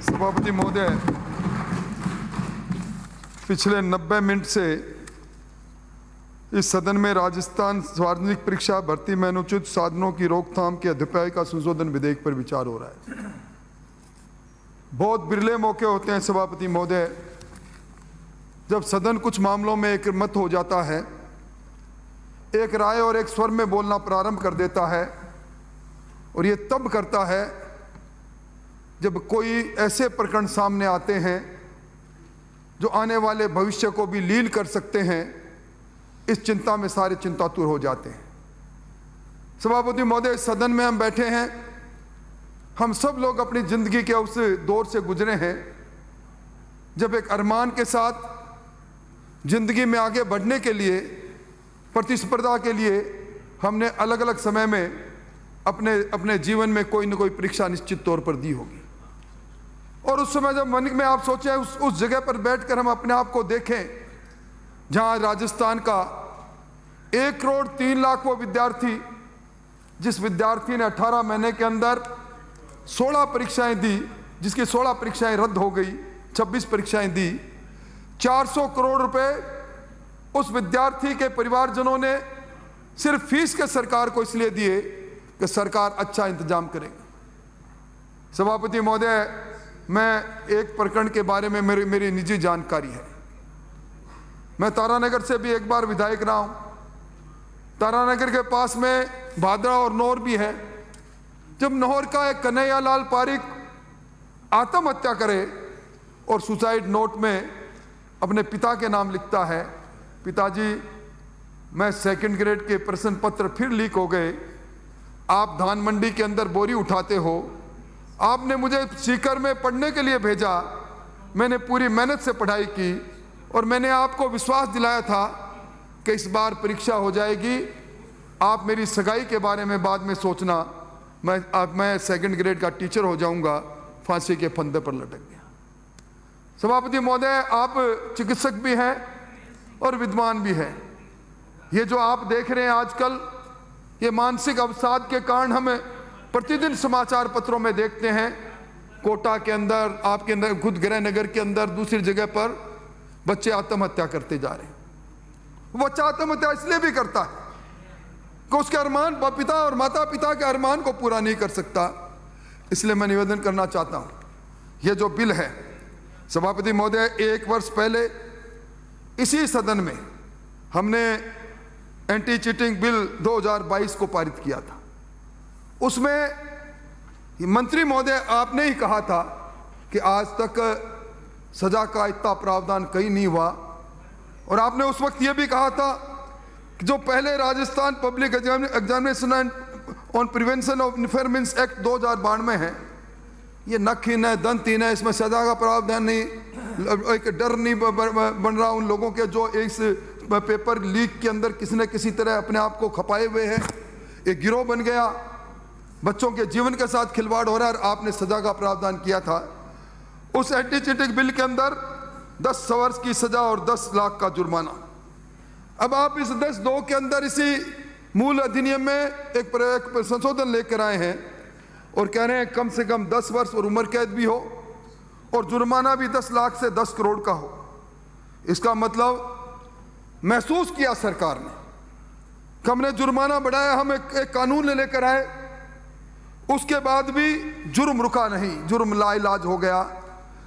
सभापति महोदय, पिछले 90 मिनट से इस सदन में राजस्थान सार्वजनिक परीक्षा भर्ती में अनुचित साधनों की रोकथाम के अध्यापका संशोधन विधेयक पर विचार हो रहा है। बहुत बिरले मौके होते हैं सभापति महोदय जब सदन कुछ मामलों में एक मत हो जाता है, एक राय और एक स्वर में बोलना प्रारंभ कर देता है, और ये तब करता है जब कोई ऐसे प्रकरण सामने आते हैं जो आने वाले भविष्य को भी लीन कर सकते हैं। इस चिंता में सारे चिंतातुर हो जाते हैं। सभापति महोदय, सदन में हम बैठे हैं, हम सब लोग अपनी जिंदगी के उस दौर से गुजरे हैं जब एक अरमान के साथ जिंदगी में आगे बढ़ने के लिए, प्रतिस्पर्धा के लिए हमने अलग अलग समय में अपने जीवन में कोई न कोई परीक्षा निश्चित तौर पर दी होगी। और उस समय जब मन में आप सोचें, उस जगह पर बैठकर हम अपने आप को देखें जहां राजस्थान का 1,03,00,000 वो विद्यार्थी, जिस विद्यार्थी ने 18 महीने के अंदर 16 परीक्षाएं दी, जिसकी 16 परीक्षाएं रद्द हो गई, 26 परीक्षाएं दी, 400 करोड़ रुपए उस विद्यार्थी के परिवारजनों ने सिर्फ फीस के सरकार को इसलिए दिए कि सरकार अच्छा इंतजाम करेगी। सभापति महोदय, मैं एक प्रकरण के बारे में मेरी निजी जानकारी है। मैं तारानगर से भी एक बार विधायक रहा हूं। तारानगर के पास में भादरा और नौर भी है। जब नौर का एक कन्हैयालाल पारिक आत्महत्या करे और सुसाइड नोट में अपने पिता के नाम लिखता है, पिताजी मैं 2nd ग्रेड के प्रश्न पत्र फिर लीक हो गए, आप धान मंडी के अंदर बोरी उठाते हो, आपने मुझे सीकर में पढ़ने के लिए भेजा, मैंने पूरी मेहनत से पढ़ाई की और मैंने आपको विश्वास दिलाया था कि इस बार परीक्षा हो जाएगी, आप मेरी सगाई के बारे में बाद में सोचना, मैं 2nd ग्रेड का टीचर हो जाऊंगा। फांसी के फंदे पर लटक गया। सभापति महोदय, आप चिकित्सक भी हैं और विद्वान भी हैं। ये जो आप देख रहे हैं आजकल, ये मानसिक अवसाद के कारण हमें प्रतिदिन समाचार पत्रों में देखते हैं। कोटा के अंदर, आपके अंदर, खुद गृह नगर के अंदर, दूसरी जगह पर बच्चे आत्महत्या करते जा रहे हैं। बच्चा आत्महत्या इसलिए भी करता है कि उसके अरमान, पिता और माता पिता के अरमान को पूरा नहीं कर सकता। इसलिए मैं निवेदन करना चाहता हूं, यह जो बिल है सभापति महोदय, 1 वर्ष पहले इसी सदन में हमने एंटी चीटिंग बिल 2022 को पारित किया था। उसमें मंत्री महोदय आपने ही कहा था कि आज तक सजा का इतना प्रावधान कहीं नहीं हुआ, और आपने उस वक्त यह भी कहा था कि जो पहले Rajasthan public examination on prevention of interference act 2092 है, ये नखहीन है, दंतहीन है, इसमें सजा का प्रावधान नहीं, एक डर नहीं बन रहा उन लोगों के जो इस पेपर लीक के अंदर किसी न किसी तरह अपने आप को खपाए हुए हैं। एक गिरोह बन गया, बच्चों के जीवन के साथ खिलवाड़ हो रहा है, और आपने सजा का प्रावधान किया था। उस एंटी चीटिंग बिल के अंदर 10 वर्ष की सजा और 10 लाख का जुर्माना। अब आप इस 10(2) के अंदर इसी मूल अधिनियम में एक संशोधन लेकर आए हैं और कह रहे हैं कम से कम 10 वर्ष और उम्र कैद भी हो और जुर्माना भी 10 लाख से 10 करोड़ का हो। इसका मतलब महसूस किया सरकार ने कि हमने जुर्माना बढ़ाया, हम एक कानून लेकर आए, उसके बाद भी जुर्म रुका नहीं, जुर्म लाइलाज हो गया।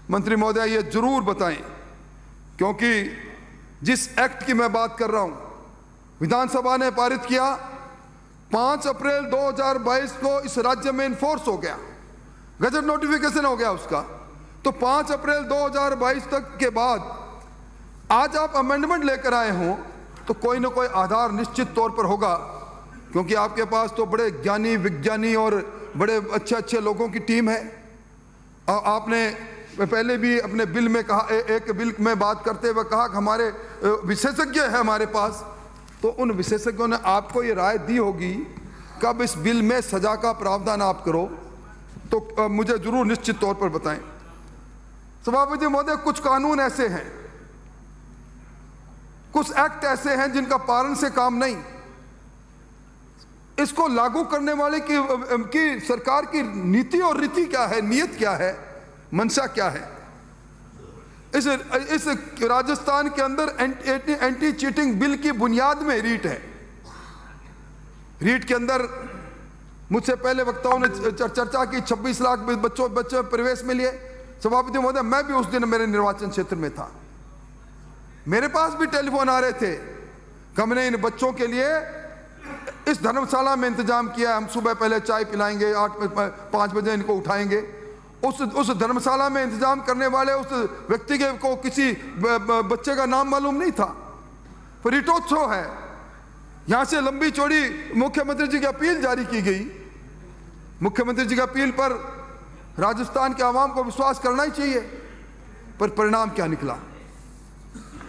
मंत्री महोदय, ये जरूर बताएं, क्योंकि जिस एक्ट की मैं बात कर रहा हूं विधानसभा ने पारित किया, 5 अप्रैल 2022 को इस राज्य में इन्फोर्स हो गया, गजट नोटिफिकेशन हो गया उसका। तो 5 अप्रैल 2022 तक के बाद आज आप अमेंडमेंट लेकर आए हों तो कोई ना कोई आधार निश्चित तौर पर होगा, क्योंकि आपके पास तो बड़े ज्ञानी, विज्ञानी और बड़े अच्छे लोगों की टीम है। आपने पहले भी अपने बिल में कहा, एक बिल में बात करते हुए कहा कि हमारे विशेषज्ञ है हमारे पास, तो उन विशेषज्ञों ने आपको ये राय दी होगी कब इस बिल में सजा का प्रावधान आप करो, तो मुझे जरूर निश्चित तौर पर बताएं। सभापति महोदय, कुछ कानून ऐसे हैं, कुछ एक्ट ऐसे हैं जिनका पालन से काम नहीं, इसको लागू करने वाले की सरकार की नीति और रीति क्या है, नीयत क्या है, मंशा क्या है? इस राजस्थान के अंदर एंटी चीटिंग बिल की बुनियाद में रीट है। रीट के अंदर मुझसे पहले वक्ताओं ने चर्चा की, 26 लाख बच्चों प्रवेश में लिए। सभापति महोदय, मैं भी उस दिन मेरे निर्वाचन क्षेत्र में था, मेरे पास भी टेलीफोन आ रहे थे कि हमने इन बच्चों के लिए इस धर्मशाला में इंतजाम किया, हम सुबह पहले चाय पिलाएंगे, 5 बजे इनको उठाएंगे। उस धर्मशाला में इंतजाम करने वाले उस व्यक्ति को किसी बच्चे का नाम मालूम नहीं था। फिर रीटोत्सव है, यहां से लंबी चौड़ी मुख्यमंत्री जी की अपील जारी की गई। मुख्यमंत्री जी की अपील पर राजस्थान के आवाम को विश्वास करना ही चाहिए, पर परिणाम क्या निकला?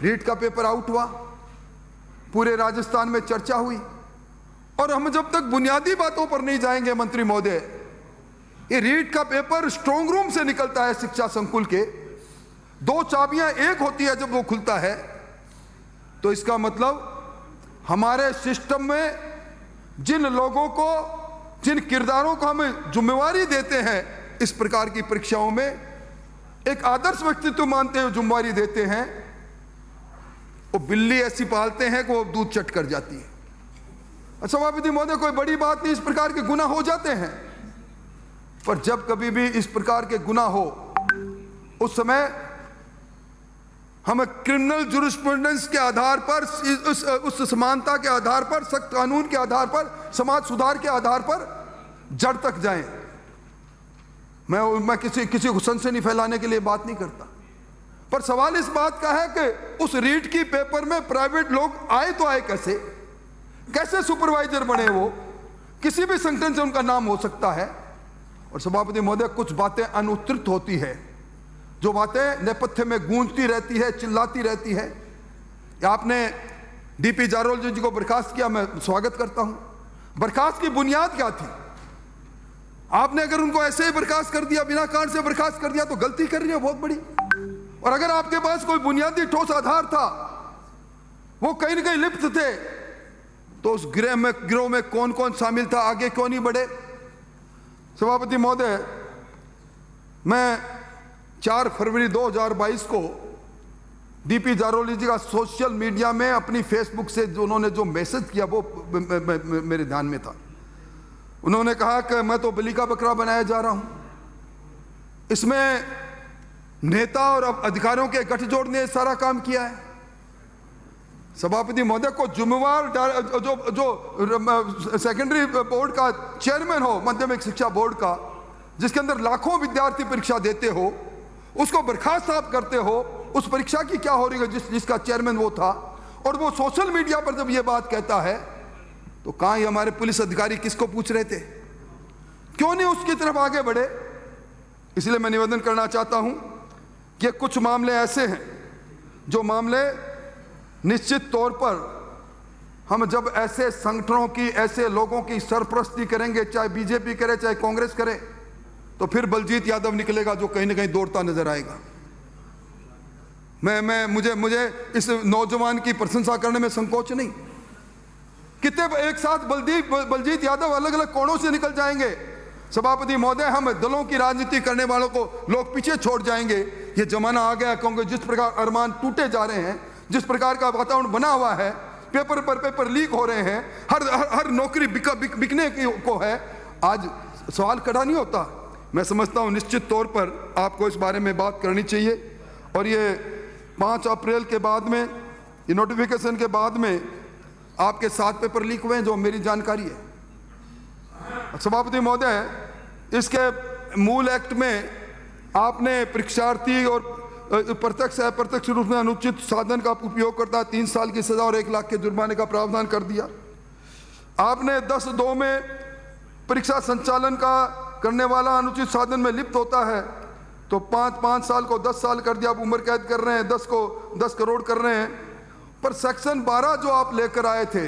रीट का पेपर आउट हुआ, पूरे राजस्थान में चर्चा हुई। और हम जब तक बुनियादी बातों पर नहीं जाएंगे मंत्री महोदय, ये रीट का पेपर स्ट्रांग रूम से निकलता है शिक्षा संकुल के, 2 चाबियां एक होती है जब वो खुलता है, तो इसका मतलब हमारे सिस्टम में जिन लोगों को, जिन किरदारों को हम जिम्मेवारी देते हैं इस प्रकार की परीक्षाओं में, एक आदर्श व्यक्तित्व मानते हुए जिम्मेवारी देते हैं, वो बिल्ली ऐसी पालते हैं कि वो दूध चट कर जाती है। सभापति महोदय, कोई बड़ी बात नहीं, इस प्रकार के गुनाह हो जाते हैं, पर जब कभी भी इस प्रकार के गुनाह हो उस समय हमें क्रिमिनल जुरिस्प्रूडेंस के आधार पर, उस समानता के आधार पर, सख्त कानून के आधार पर, समाज सुधार के आधार पर जड़ तक जाएं। मैं किसी को सनसनी फैलाने के लिए बात नहीं करता, पर सवाल इस बात का है कि उस रीट की पेपर में प्राइवेट लोग आए तो आए कैसे सुपरवाइजर बने? वो किसी भी संगठन से उनका नाम हो सकता है। और सभापति महोदय, कुछ बातें अनुत्तरित होती है, जो बातें नेपथ्य में गूंजती रहती है, चिल्लाती रहती है। आपने डीपी जारोल जी को बर्खास्त किया, मैं स्वागत करता हूं। बर्खास्त की बुनियाद क्या थी? आपने अगर उनको ऐसे ही बर्खास्त कर दिया, बिना कारण से बर्खास्त कर दिया, तो गलती कर रही है बहुत बड़ी। और अगर आपके पास कोई बुनियादी ठोस आधार था, वो कहीं न कहीं लिप्त थे, तो उस गिरोह में कौन कौन शामिल था, आगे क्यों नहीं बढ़े? सभापति महोदय, मैं 4 फरवरी 2022 को डीपी जारोली जी का सोशल मीडिया में अपनी फेसबुक से उन्होंने जो मैसेज किया वो मेरे ध्यान में था। उन्होंने कहा कि मैं तो बलि का बकरा बनाया जा रहा हूं, इसमें नेता और अधिकारियों के गठजोड़ ने सारा काम किया है। सभापति महोदय को जिम्मेवार जो सेकेंडरी बोर्ड का चेयरमैन हो, माध्यमिक शिक्षा बोर्ड का, जिसके अंदर लाखों विद्यार्थी परीक्षा देते हो, उसको बर्खास्त आप करते हो। उस परीक्षा की क्या हो रही है जिसका चेयरमैन वो था, और वो सोशल मीडिया पर जब ये बात कहता है, तो कहां ये हमारे पुलिस अधिकारी किसको पूछ रहे थे? क्यों नहीं उसकी तरफ आगे बढ़े? इसलिए मैं निवेदन करना चाहता हूं कि कुछ मामले ऐसे हैं जो मामले निश्चित तौर पर हम जब ऐसे संगठनों की, ऐसे लोगों की सरपरस्ती करेंगे, चाहे बीजेपी करे चाहे कांग्रेस करे, तो फिर बलजीत यादव निकलेगा जो कहीं ना कहीं दौड़ता नजर आएगा। मुझे इस नौजवान की प्रशंसा करने में संकोच नहीं। कितने एक साथ बलजीत यादव अलग अलग कोणों से निकल जाएंगे। सभापति महोदय, हम दलों की राजनीति करने वालों को लोग पीछे छोड़ जाएंगे। ये जमाना आ गया, क्योंकि जिस प्रकार अरमान टूटे जा रहे हैं, जिस प्रकार का वातावरण बना हुआ है, पेपर पर पेपर लीक हो रहे हैं, हर नौकरी बिकने को है। आज सवाल खड़ा नहीं होता। मैं समझता हूं निश्चित तौर पर आपको इस बारे में बात करनी चाहिए। और ये 5 अप्रैल के बाद में, ये नोटिफिकेशन के बाद में आपके 7 पेपर लीक हुए हैं, जो मेरी जानकारी है। सभापति महोदय, इसके मूल एक्ट में आपने परीक्षार्थी और प्रत्यक्ष अप्रत्यक्ष रूप में अनुचित साधन का उपयोग करता है 3 साल की सजा और 1 लाख के जुर्माने का प्रावधान कर दिया। आपने 10(2) में परीक्षा संचालन का करने वाला अनुचित साधन में लिप्त होता है तो 5 साल को 10 साल कर दिया। आप उम्र कैद कर रहे हैं, 10 को 10 करोड़ कर रहे हैं। पर सेक्शन 12 जो आप लेकर आए थे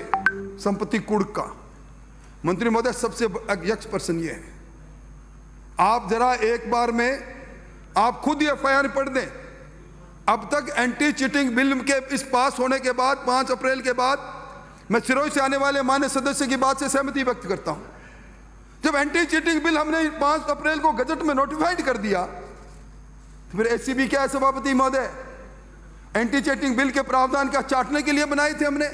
संपत्ति कुर्क का, मंत्री महोदय सबसे यक्ष पर्सन ये है, आप जरा एक बार में आप खुद ही एफआईआर पढ़ दें। अब तक एंटी चीटिंग बिल के इस पास होने के बाद 5 अप्रैल के बाद मैं सिरोही से आने वाले माननीय सदस्य की बात से सहमति व्यक्त करता हूं। जब एंटी चीटिंग बिल हमने 5 अप्रैल को गजट में नोटिफाइड कर दिया फिर एसीबी क्या है सभापति महोदय? एंटी चीटिंग बिल के प्रावधान का चाटने के लिए बनाए थे हमने।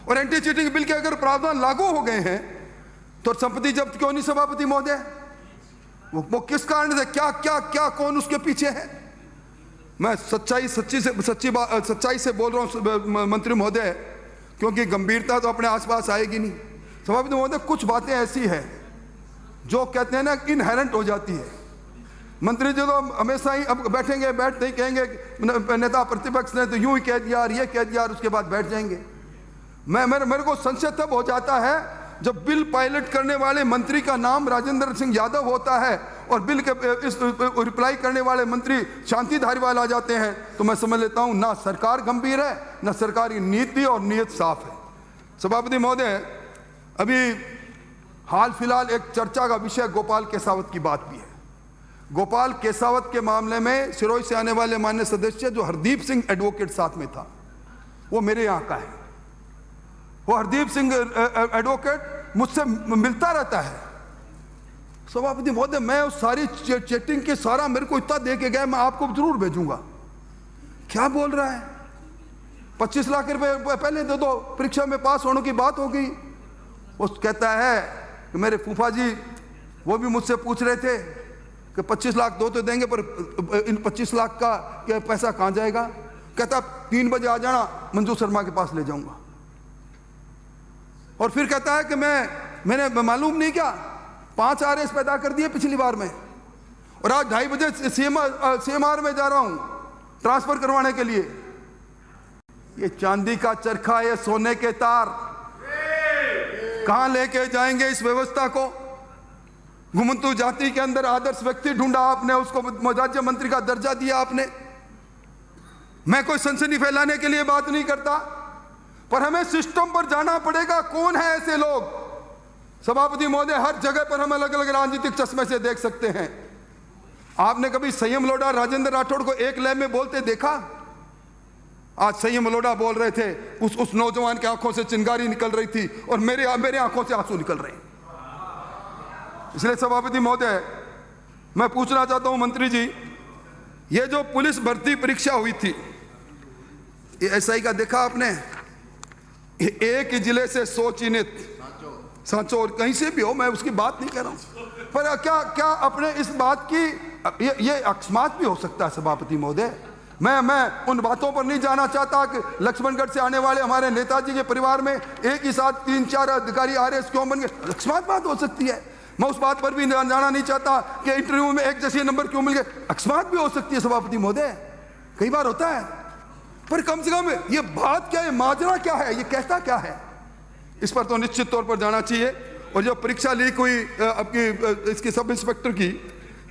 और एंटी चीटिंग बिल के अगर प्रावधान लागू हो गए हैं तो संपत्ति जब्त क्यों नहीं सभापति महोदय? वो किस कारण से, क्या क्या क्या कौन उसके पीछे है? मैं सच्चाई से बोल रहा हूं मंत्री महोदय, क्योंकि गंभीरता तो अपने आसपास आएगी नहीं। सभापति महोदय, कुछ बातें ऐसी है जो कहते हैं ना इनहेरेंट हो जाती है। मंत्री जी तो हमेशा ही अब बैठते ही कहेंगे नेता प्रतिपक्ष ने तो यूं ही कह दिया, ये कह दिया, और उसके बाद बैठ जाएंगे। मेरे को संशय तब हो जाता है जब बिल पायलट करने वाले मंत्री का नाम राजेंद्र सिंह यादव होता है और बिल के इस रिप्लाई करने वाले मंत्री शांति धारीवाल आ जाते हैं, तो मैं समझ लेता हूं ना सरकार गंभीर है, ना सरकारी नीति और नीयत साफ है। सभापति महोदय, अभी हाल फिलहाल एक चर्चा का विषय गोपाल केसावत की बात भी है। गोपाल केसावत के मामले में सिरोही से आने वाले माननीय सदस्य जो हरदीप सिंह एडवोकेट साथ में था, वो मेरे यहाँ का है। वो हरदीप सिंह एडवोकेट मुझसे मिलता रहता है। सभापति महोदय, मैं उस सारी चैटिंग के सारा मेरे को इतना दे के गया, मैं आपको जरूर भेजूंगा। क्या बोल रहा है? 25 लाख रुपए पहले दे दो, परीक्षा में पास होने की बात हो गई। वो कहता है कि मेरे फूफा जी वो भी मुझसे पूछ रहे थे कि 25 लाख दो तो देंगे, पर इन 25 लाख का पैसा कहाँ जाएगा? कहता 3 बजे आ जाना, मंजू शर्मा के पास ले जाऊंगा। और फिर कहता है कि मैंने मालूम नहीं क्या 5 RS पैदा कर दिए पिछली बार में, और आज 2:30 बजे CMR में जा रहा हूं ट्रांसफर करवाने के लिए। ये चांदी का चरखा, ये सोने के तार, कहां लेके जाएंगे इस व्यवस्था को? घुमंतु जाति के अंदर आदर्श व्यक्ति ढूंढा आपने, उसको राज्य मंत्री का दर्जा दिया आपने। मैं कोई सनसनी फैलाने के लिए बात नहीं करता, पर हमें सिस्टम पर जाना पड़ेगा। कौन है ऐसे लोग? सभापति महोदय, हर जगह पर हम अलग अलग राजनीतिक चश्मे से देख सकते हैं। आपने कभी संयम लोढ़ा राजेंद्र राठौड़ को एक लय में बोलते देखा? आज संयम लोढ़ा बोल रहे थे, उस नौजवान की आंखों से चिंगारी निकल रही थी और मेरे आंखों से आंसू निकल रहे हैं। इसलिए सभापति महोदय, मैं पूछना चाहता हूं मंत्री जी, ये जो पुलिस भर्ती परीक्षा हुई थी, ये SI का देखा आपने? एक ही जिले से 100 चिन्हित, सांचो और कहीं से भी हो, मैं उसकी बात नहीं कर रहा हूं, पर क्या अपने इस बात की ये अकस्मात भी हो सकता है सभापति महोदय। मैं उन बातों पर नहीं जाना चाहता कि लक्ष्मणगढ़ से आने वाले हमारे नेताजी के परिवार में एक ही साथ 3-4 अधिकारी RS क्यों बन गए, अकस्मात बात हो सकती है। मैं उस बात पर भी जाना नहीं चाहता कि इंटरव्यू में एक जैसे नंबर क्यों मिल गए, अकस्मात भी हो सकती है सभापति महोदय, कई बार होता है। पर कम से कम ये बात क्या है, माजरा क्या है, ये कहता क्या है, इस पर तो निश्चित तौर पर जाना चाहिए। और जो परीक्षा लीक हुई आपकी इसकी सब इंस्पेक्टर की,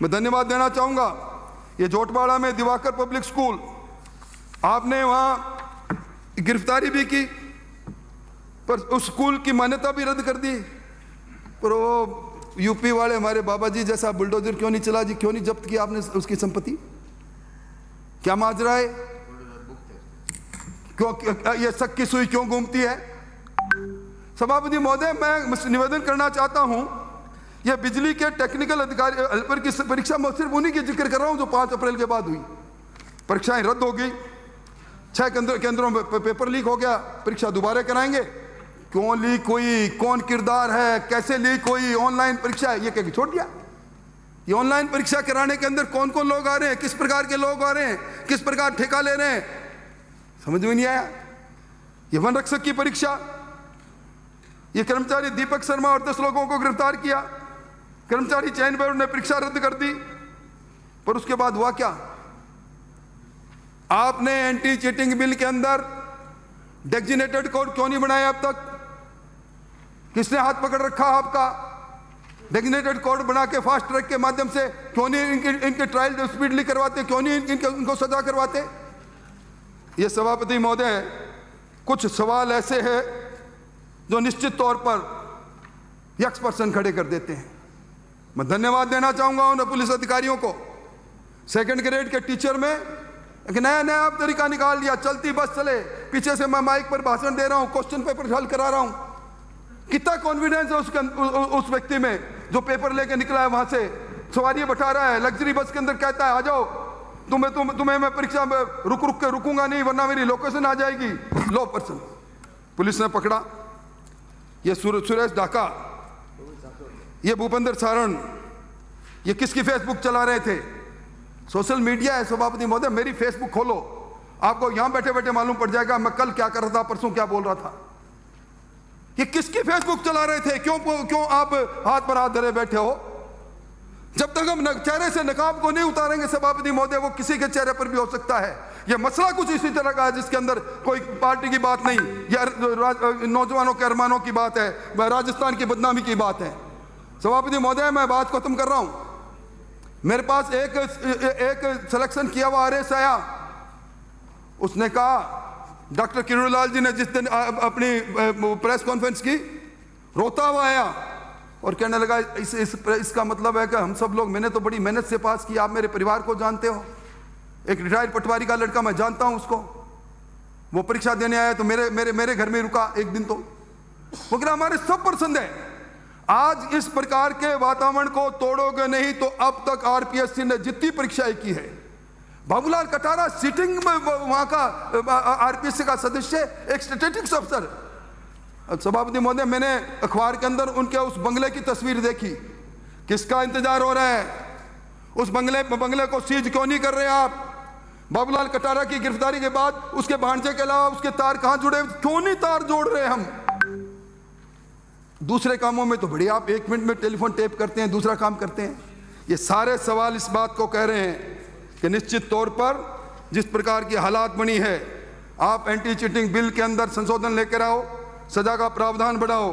मैं धन्यवाद देना चाहूंगा। ये जोटवाड़ा में दिवाकर पब्लिक स्कूल, आपने वहां गिरफ्तारी भी की, पर उस स्कूल की मान्यता भी रद्द कर दी। पर वो यूपी वाले हमारे बाबा जी जैसा बुलडोजर क्यों नहीं चला जी? क्यों नहीं जब्त किया आपने उसकी संपत्ति? क्या माजरा है? क्यों ये शक की सुई क्यों घूमती है? सभापति महोदय, मैं निवेदन करना चाहता हूं, यह बिजली के टेक्निकल अधिकारी हेल्पर की परीक्षा मैं सिर्फ उन्हीं की जिक्र कर रहा हूं जो 5 अप्रैल के बाद हुई। परीक्षाएं रद्द हो गई, 6 केंद्रों में पेपर लीक हो गया, परीक्षा दोबारा कराएंगे। क्यों लीक हुई, कौन किरदार है, कैसे लीक हुई, ऑनलाइन परीक्षा है, ये कह के छोड़ दिया। ये ऑनलाइन परीक्षा कराने के अंदर कौन कौन लोग आ रहे हैं, किस प्रकार के लोग आ रहे हैं, किस प्रकार ठेका ले रहे हैं, समझ में नहीं आया। ये वन रक्षक की परीक्षा, ये कर्मचारी दीपक शर्मा और 10 लोगों को गिरफ्तार किया, कर्मचारी चयन बोर्ड ने परीक्षा रद्द कर दी। पर उसके बाद हुआ क्या? आपने एंटी चीटिंग बिल के अंदर डेजिग्नेटेड कोड क्यों नहीं बनाया अब तक? किसने हाथ पकड़ रखा आपका? डेजिग्नेटेड कोड बना के फास्ट ट्रैक के माध्यम से क्यों नहीं इनके ट्रायल स्पीडली करवाते, क्यों नहीं इनको सजा करवाते? ये सभापति महोदय, कुछ सवाल ऐसे हैं जो निश्चित तौर पर यक्स पर्सन खड़े कर देते हैं। मैं धन्यवाद देना चाहूंगा उन पुलिस अधिकारियों को। 2nd ग्रेड के टीचर में एक नया आप तरीका निकाल दिया, चलती बस चले, पीछे से मैं माइक पर भाषण दे रहा हूं, क्वेश्चन पेपर हल करा रहा हूं। कितना कॉन्फिडेंस है उस व्यक्ति में जो पेपर लेके निकला है, वहां से सवारी बैठा रहा है, लग्जरी बस के अंदर कहता है आ जाओ, तुम्हें मैं परीक्षा में रुक के रुकूंगा नहीं, वरना मेरी लोकेशन आ जाएगी। लो पर्सन पुलिस ने पकड़ा। ये सुरेश ढाका, ये भूपेंद्र सारण, ये किसकी फेसबुक चला रहे थे? सोशल मीडिया है सभापति महोदय, मेरी फेसबुक खोलो, आपको यहां बैठे बैठे मालूम पड़ जाएगा मैं कल क्या कर रहा था, परसों क्या बोल रहा था। ये किसकी फेसबुक चला रहे थे? क्यों आप हाथ पर हाथ धरे बैठे हो? जब तक हम चेहरे से नकाब को नहीं उतारेंगे सभापति महोदय, वो किसी के चेहरे पर भी हो सकता है। यह मसला कुछ इसी तरह का है जिसके अंदर कोई पार्टी की बात नहीं, या नौजवानों के अरमानों की बात है, राजस्थान की बदनामी की बात है। सभापति महोदय मैं बात खत्म कर रहा हूं। मेरे पास एक सिलेक्शन किया हुआ आरएस आया, उसने कहा डॉक्टर किरोड़ीलाल जी ने जिस दिन अपनी प्रेस कॉन्फ्रेंस की, रोता हुआ आया और कहने लगा इसका मतलब है कि हम सब लोग, मैंने तो बड़ी मेहनत से पास किया, आप मेरे परिवार को जानते हो, एक रिटायर्ड पटवारी का लड़का मैं जानता हूं उसको, वो परीक्षा देने आया तो मेरे घर में रुका एक दिन। तो वो कह रहा हमारे सब पसंद है, आज इस प्रकार के वातावरण को तोड़ोगे नहीं तो अब तक आरपीएससी ने जितनी परीक्षाएं की है, बाबूलाल कटारा सिटिंग में वहां का आरपीएससी का सदस्य, एक स्टैटिस्टिक्स अफसर। सभापति महोदय मैंने अखबार के अंदर उनके उस बंगले की तस्वीर देखी। किसका इंतजार हो रहा है? उस बंगले को सीज क्यों नहीं कर रहे आप? बाबूलाल कटारा की गिरफ्तारी के बाद उसके भांजे के अलावा उसके तार कहां जुड़े? क्यों नहीं तार जोड़ रहे हम? दूसरे कामों में तो बढ़िया, आप 1 मिनट में टेलीफोन टेप करते हैं, दूसरा काम करते हैं। ये सारे सवाल इस बात को कह रहे हैं कि निश्चित तौर पर जिस प्रकार की हालात बनी है, आप एंटी चीटिंग बिल के अंदर संशोधन लेकर आओ, सजा का प्रावधान बढ़ाओ,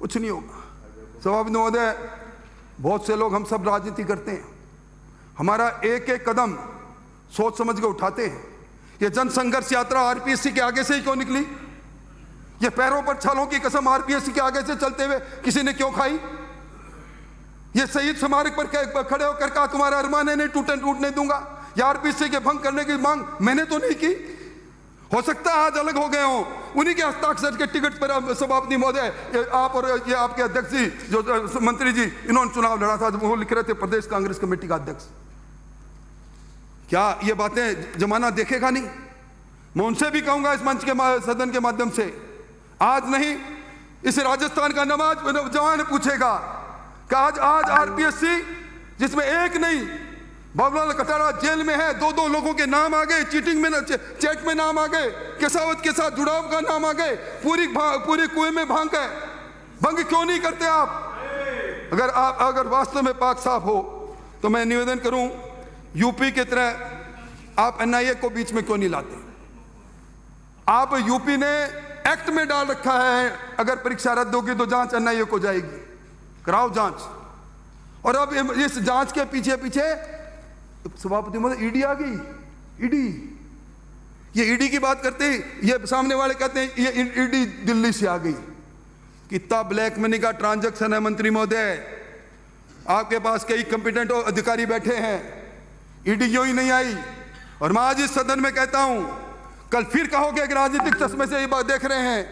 कुछ नहीं होगा। सभापति महोदय बहुत से लोग, हम सब राजनीति करते हैं, हमारा एक एक कदम सोच समझ के उठाते हैं। ये जन संघर्ष यात्रा आरपीएससी के आगे से ही क्यों निकली? ये पैरों पर छालों की कसम आरपीएससी के आगे से चलते हुए किसी ने क्यों खाई? ये शहीद स्मारक पर खड़े होकर कहा तुम्हारा अरमान है नहीं टूटने दूंगा, या आरपीएससी के भंग करने की मांग मैंने तो नहीं की। हो सकता है आज अलग हो गए हों, उन्हीं के हस्ताक्षर के टिकट पर सभापति महोदय आप और ये आपके अध्यक्ष जी जो मंत्री जी, इन्होंने चुनाव लड़ा था, वो लिख रहे थे प्रदेश कांग्रेस कमेटी का अध्यक्ष। क्या ये बातें जमाना देखेगा नहीं? मैं उनसे भी कहूंगा इस मंच के सदन के माध्यम से, आज नहीं इस राजस्थान का जवान पूछेगा कि आज आरपीएससी जिसमें एक नहीं, बाबूलाल कटारा जेल में है, 2 लोगों के नाम आ गए, चीटिंग में चैट में नाम आ गए, केसावत के साथ जुड़ाव का नाम आ गए, पूरी कुएं में भांग है। भंग क्यों नहीं करते आप? अगर वास्तव में पाक साफ हो तो मैं निवेदन करूं, यूपी की तरह आप एनआईए को बीच में क्यों नहीं लाते? आप यूपी ने एक्ट में डाल रखा है, अगर परीक्षा रद्द होगी तो जांच एनआईए को जाएगी, कराओ जांच। और अब इस जांच के पीछे सभापति महोदय ईडी आ गई। ये ईडी की बात करते ही ये सामने वाले कहते हैं ये ईडी दिल्ली से आ गई। कितना ब्लैक मनी का ट्रांजैक्शन है मंत्री महोदय, आपके पास कई कंपिटेंट अधिकारी बैठे हैं, ईडी क्यों ही नहीं आई? और मैं आज इस सदन में कहता हूं, कल फिर कहोगे कि राजनीतिक चश्मे से ये बात देख रहे हैं,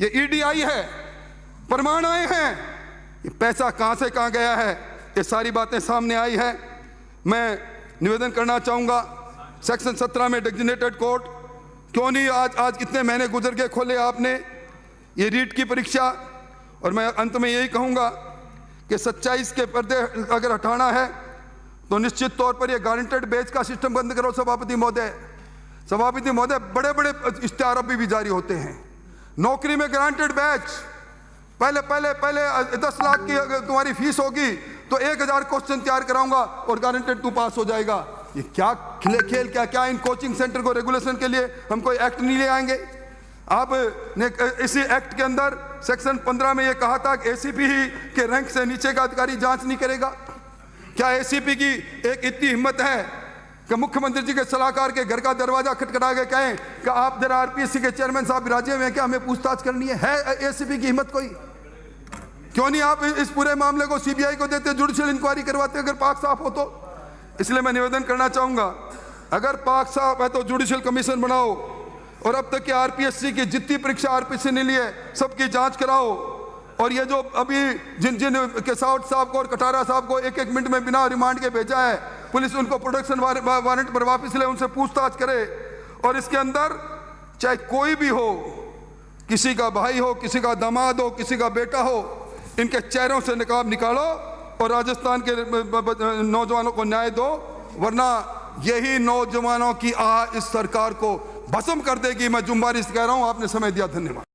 ये ईडी आई है, प्रमाण आए हैं, ये पैसा कहां से कहां गया है, ये सारी बातें सामने आई है। मैं निवेदन करना चाहूंगा, सेक्शन 17 में डेजिग्नेटेड कोर्ट क्यों नहीं आज इतने महीने गुजर के खोले आपने ये रीट की परीक्षा? और मैं अंत में यही कहूंगा कि सच्चाई के पर्दे अगर हटाना है तो निश्चित तौर पर ये गारंटेड बैच का सिस्टम बंद करो सभापति महोदय। बड़े इश्तिहार अभी भी जारी होते हैं, नौकरी में गारंटेड बैच, पहले 10 लाख की अगर तुम्हारी फीस होगी तो 1000 क्वेश्चन तैयार कराऊंगा और गारंटेड तू पास हो जाएगा। ये क्या खेल क्या इन कोचिंग सेंटर को रेगुलेशन के लिए हम कोई एक्ट नहीं ले आएंगे? आप ने इसी एक्ट के अंदर सेक्शन 15 में ये कहा था कि एसीपी ही के रैंक से नीचे का अधिकारी जांच नहीं करेगा। क्या एसीपी की एक इतनी हिम्मत है कि मुख्यमंत्री जी के सलाहकार के घर का दरवाजा खटखटा के कहें कि आप जरा आरपीएससी के चेयरमैन साहब राज्य में क्या हमें पूछताछ करनी है एसीपी की हिम्मत कोई? क्यों नहीं आप इस पूरे मामले को सीबीआई को देते, जुडिशियल इंक्वायरी करवाते अगर पाक साफ हो तो? इसलिए मैं निवेदन करना चाहूंगा, अगर पाक साफ है तो जुडिशियल कमीशन बनाओ और अब तक के आरपीएससी की जितनी परीक्षा आरपीएससी ने ली है सबकी जांच कराओ। और ये जो अभी जिन केसावत साहब को और कटारा साहब को 1-1 मिनट में बिना रिमांड के भेजा है, पुलिस उनको प्रोटेक्शन वारंट पर वापस ले, उनसे पूछताछ करे, और इसके अंदर चाहे कोई भी हो, किसी का भाई हो, किसी का दामाद हो, किसी का बेटा हो, इनके चेहरों से निकाब निकालो और राजस्थान के नौजवानों को न्याय दो, वरना यही नौजवानों की आह इस सरकार को भस्म कर देगी। मैं जुम्बारी से कह रहा हूं। आपने समय दिया, धन्यवाद।